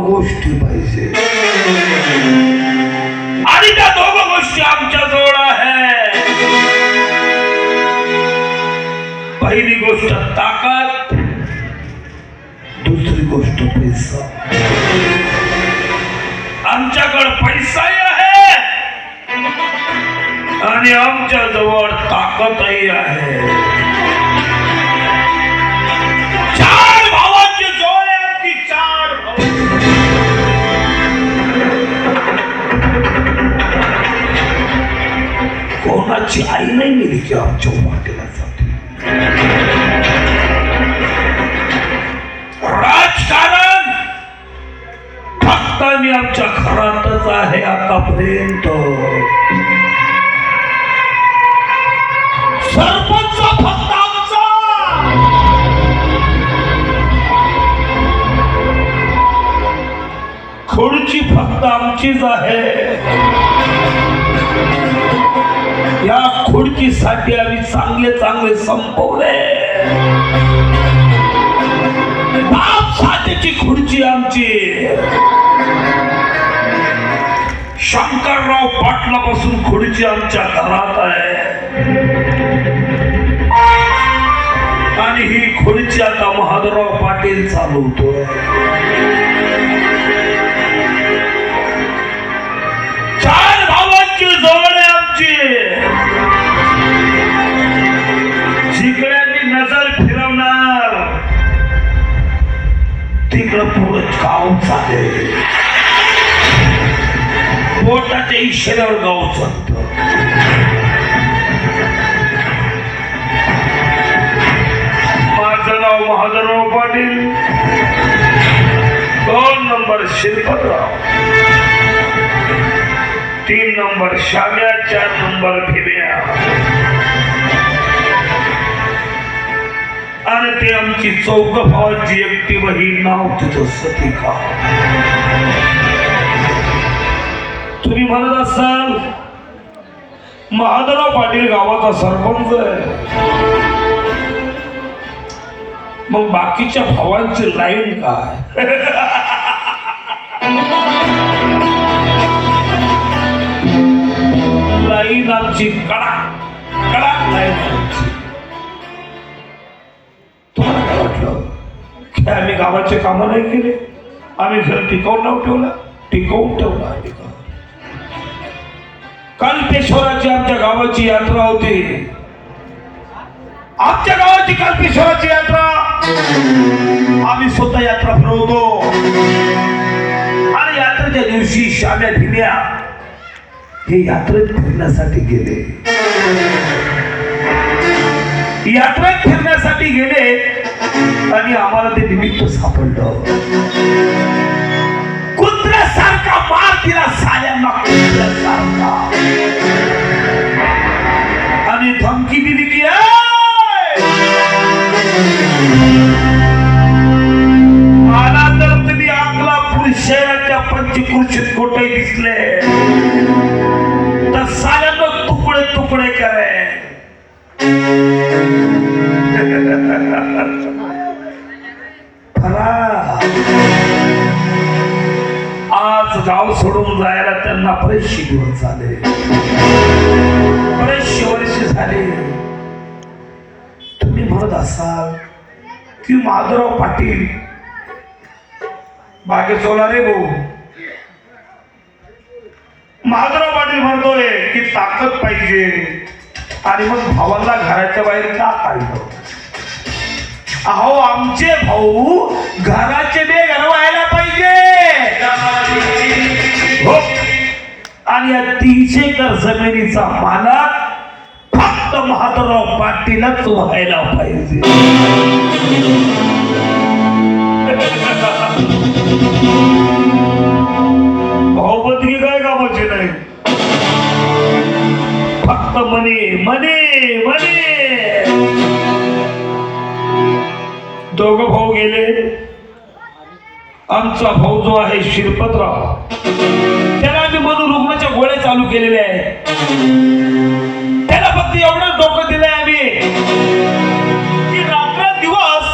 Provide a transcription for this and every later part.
गोष्टी पाहिजे आणि त्या दोन गोष्टी आमच्या जवळ आहे. पहिली गोष्ट ताकद, दुसरी गोष्ट पैसा. आमच्याकडे पैसाही आहे आणि आमच्या जवळ ताकदही आहे. चार भावांची जोड आहे आमची, चार भाऊ. कोणाची आई नाही मिली की आमच्या वाटेला जाते. राजकारण फक्त मी आमच्या घरातच आहे आतापर्यंत. सरपंच फक्त आमचा, खुर्ची फक्त आमचीच आहे. या खुर्चीसाठी आम्ही चांगले चांगले संपवले. बापसाठीची खुर्ची आमची. शंकरराव पाटलापासून खुर्ची आमच्या घरात आहे आणि ही खुर्ची आता महादेवराव पाटील चालवतोय. चार भावांची जोड आहे आमची. जिकडे मी नजर फिरवणार तिकडं पुरं गाव चालेल. बोटाच्या इशाऱ्यावर गाव चालतं. माझं नाव Mahadevrao Patil, 2 number Shirpatrao, 3 number शाम्या, 4 number भीम्या. आणि ते आमची 4 भावांची एकटी बहीण, नाव तिथं सतिका. तुम्ही म्हणत असाल महादेवराव पाटील गावाचा सरपंच आहे, मग बाकीच्या भावांची लाईन काय? लाईन आमची कडा कडा लाईन आमची. तुम्हाला काय वाटलं की आम्ही गावाचे कामं नाही केले? आम्ही घर टिकवून नाव ठेवलं, टिकवून ठेवलं आम्ही. कल्पेश्वराची आमच्या गावाची यात्रा होती. आमच्या गावाची कल्पेश्वराची यात्रा आम्ही स्वतः यात्रा फिरवतो. आणि यात्रेच्या दिवशी शाम्या भीम्या हे यात्रेत फिरण्यासाठी गेले. यात्रेत फिरण्यासाठी गेले आणि आम्हाला ते निमित्त सापडलं. कुत्र्यासारखा मार दिला साल्यांना, कुत्र्यासारखा. आणि धमकी दिली की मला तर तुम्ही अकलापूर शहराच्या पंचकृषीत कुठे दिसले तर साल्यांना तुकडे तुकडे करे. आज गाव सोडून जायला त्यांना बरेचसे दिवस झाले, बरेचसे वर्ष झाले. तुम्ही म्हणत असाल की महादेवराव पाटील बागेचोला रे भाऊ. महादेवराव पाटील म्हणतोय की ताकद पाहिजे आणि मग भावाला घराच्या बाहेर का काढलं? अहो आमचे भाऊ घराचे बेघर व्हायला पाहिजे हो. आणि या 300 एकर जमिनीचा मालक फक्त महादेवराव पाटीलच व्हायला पाहिजे. भाऊबंदगी काय कामाची नाही, फक्त मनी मनी मनी. दोघं भाऊ गेले. आमचा भाऊ जो आहे शिरपतराव, त्याला आम्ही मनोरुग्णाच्या गोळ्या चालू केलेल्या आहेत. त्याला फक्त एवढंच डोकं दिलंय आम्ही की रात्रंदिवस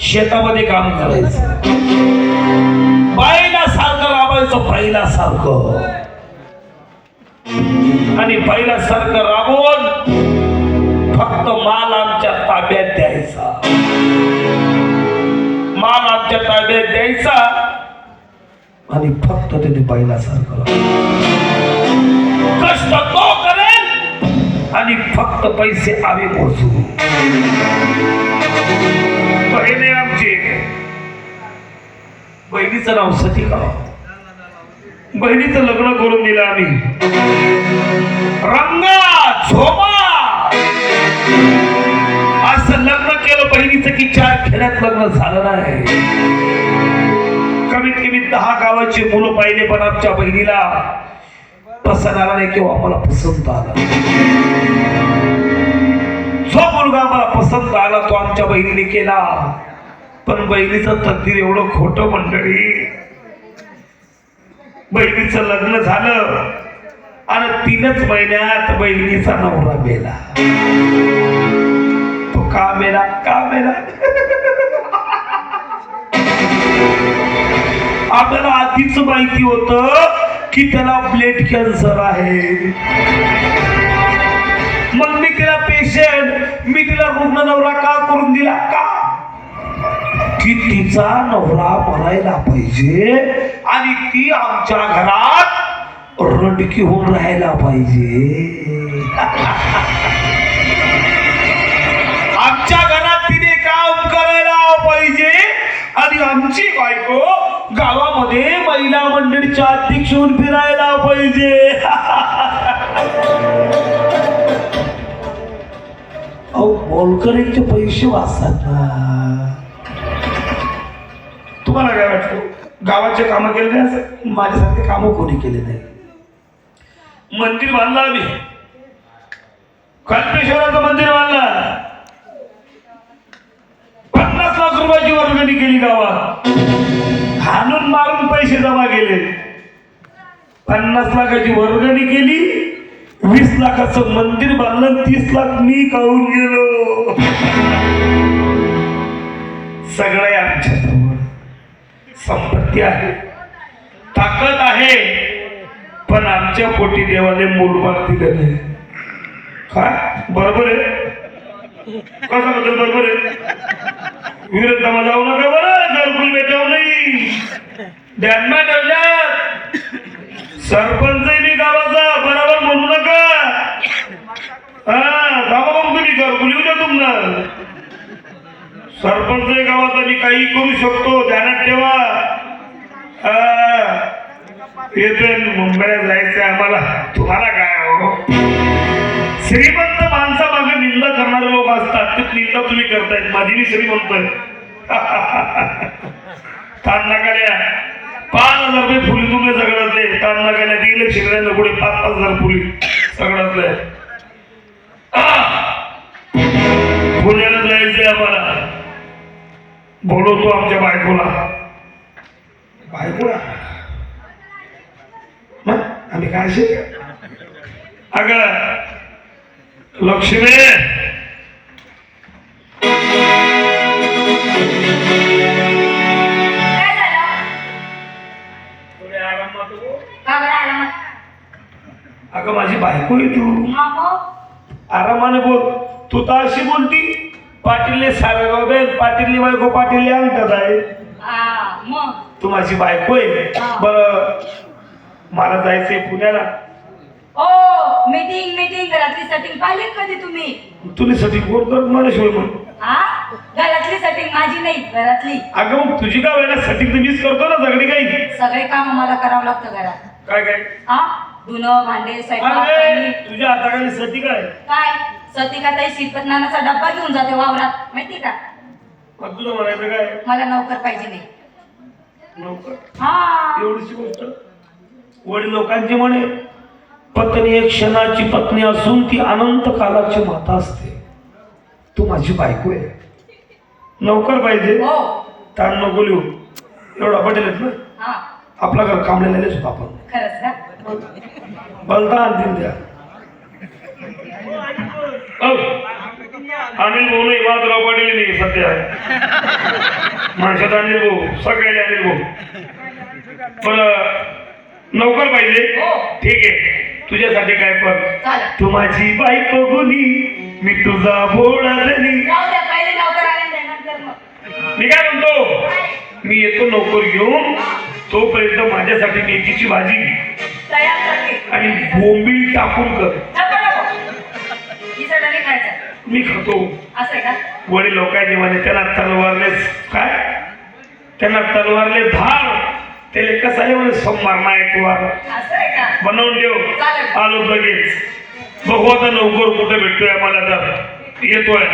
शेतामध्ये काम करायचं. बाहेर पहिल्यासारखं राबायचं, पहिल्यासारखं. आणि पहिल्यासारखं राबवून फक्त माल आमच्या ताब्यात द्यायचा, माल आमच्या ताब्यात द्यायचा आणि फक्त त्याने पहिल्यासारखं कष्ट तो करेल आणि फक्त पैसे आम्ही मोजू. बहिणी आमची, बहिणीचं नाव सतिका, बहिणीचं लग्न करून दिलं आम्ही. रंगा झोमा असं लग्न केलं बहिणीचं की 4 खेड्यात लग्न झालं नाही. कमीत कमी 10 गावाची मुलं पाहिले पण आमच्या बहिणीला पसंत आला नाही किंवा आम्हाला पसंत आला. जो मुलगा आम्हाला पसंत आला तो आमच्या बहिणीने केला. पण बहिणीचं तकदीर एवढं खोटं मंडळी. बहिणीचं लग्न झालं आणि 3च महिन्यात बहिणीचा नवरा मेला. तो का मेला, का मेला? आपल्याला आधीच माहिती होतं की त्याला ब्लड कॅन्सर आहे. मग मी तिला पेशंट, मी तिला रुग्ण नवरा का करून दिला? का की तिचा नवरा मरायला पाहिजे आणि ती आमच्या घरात रडकी होऊन राहायला पाहिजे. आमच्या घरात तिने काम करायला पाहिजे आणि आमची बायको गावामध्ये महिला मंडळीच्या अध्यक्ष होऊन फिरायला पाहिजे. अहो मोलकरीचे पैसे वाचतात ना. तुम्हाला काय वाटतं? गावाचे कामं केले नाही असं? माझ्यासारखे कामं कोणी केले नाही. मंदिर बांधलं आम्ही, कल्पेश्वराचं मंदिर बांधलं. 50 लाख रुपयाची वर्गणी केली गावात. हाणून मारून पैसे जमा केले. 50 लाखाची वर्गणी केली, 20 लाखाचं मंदिर बांधलं, 30 लाख मी खाऊन गेलो. सगळे आमच्या जवळ संपत्ती आहे, ताकद आहे, पण आमच्या पोटी देवाने मूलबाग दिलं नाही. काय बरोबर आहे? कशाबद्दल बरोबर आहे? विरोधामा जाऊ नका बरं, घरकुल भेटाव नाही. ध्यानमा ठेवल्यात. सरपंच मी गावाचा, बरोबर म्हणू नका. हा थांबा मग तुम्ही, घरकुल येऊ द्या तुम्हाला. सरपंच गावाचा मी काही करू शकतो, ध्यानात ठेवा. येतोय मुंबईला जायचंय आम्हाला. तुम्हाला काय हो? श्रीमंत माणसामागे निंदा करणारे लोक असतात, ते निंदा तुम्ही करतायत. माझी मी श्रीमंत आहे. ताण नाकाल्या 5,000 रुपये फुली तुमले सगळ्यातले. ताण नाकाल्या 1 लाख शिकण्याला पुढे 5,000 फुली सगळ्यातले. पुण्याला जायचंय आम्हाला. बोलवतो आमच्या बायकोला. बायकोला आम्ही काय असे? अग लक्ष्मी, अगं माझी बायको आहे तू. आरामाने बोल. तू तर अशी बोलती पाटीलने सावेगाव पाटीलने बायको पाटीलने अंगठात आहे. तू माझी बायको आहे. बरं मला जायचंय पुण्याला. ओ मीटिंग मीटिंग घरातली सेटिंग पाहिली कधी तुम्ही? तुला सेटिंग कोण करत मला शिवाय म्हणून? घरातली सेटिंग माझी नाही, घरातली. अगं मग तुझी का वेळेला सेटिंग तर मीच करतो ना. सगळी काही सगळे काम मला करावं लागतं घरात. काय काय? धुणं भांडे स्वयंपाक. तुझ्या हाताखाली सेटिंग आहे काय? सतिका ताई शिरपतनानाचा डब्बा घेऊन जाते वावरात, माहिती का? मग तुला म्हणायचं काय? मला नोकर पाहिजे नाही. नोकर? एवढीची गोष्ट. वडील लोकांची म्हणे, पत्नी एक क्षणाची पत्नी असून ती अनंत कालाची माता असते. तू माझी बायको आहे. नोकर पाहिजे? हो. ताण नको लिहू. एवढा पटेल आहेत ना. आपला घर कामलेलेच होता आपण. खरंच का? बलता आणतील द्या. अनिल भाऊ नाही, वादराव पाटील नाही सध्या. माणसात अनिल भाऊ, सगळे अनिल भाऊ. बरं नोकर पाहिजे हो. ठीक आहे तुझ्यासाठी काय पण चालेल. तू माझी बायको गुनी मी तुझा भोळा धनी. जाऊ द्या पहिले लवकर आले नाही नंतर मग. मी काय म्हणतो मी येतो नोकर घेऊन तोपर्यंत माझ्यासाठी मेथीची भाजी तयार करते. आणि बोंबील टाकून कर. नको नको. ही सगळं नाही खायचं. मी खातो. असं आहे का? वडील लोकांनी म्हणे त्यांना तलवारले काय त्यांना तलवारले धार त्याला कसं आहे म्हणे सोमवार नाही तू असं आहे का? बनवून ठेव. चालेल. आलो लगेच बघू आता नोकर कुठे भेटतोय मला तर येतोय.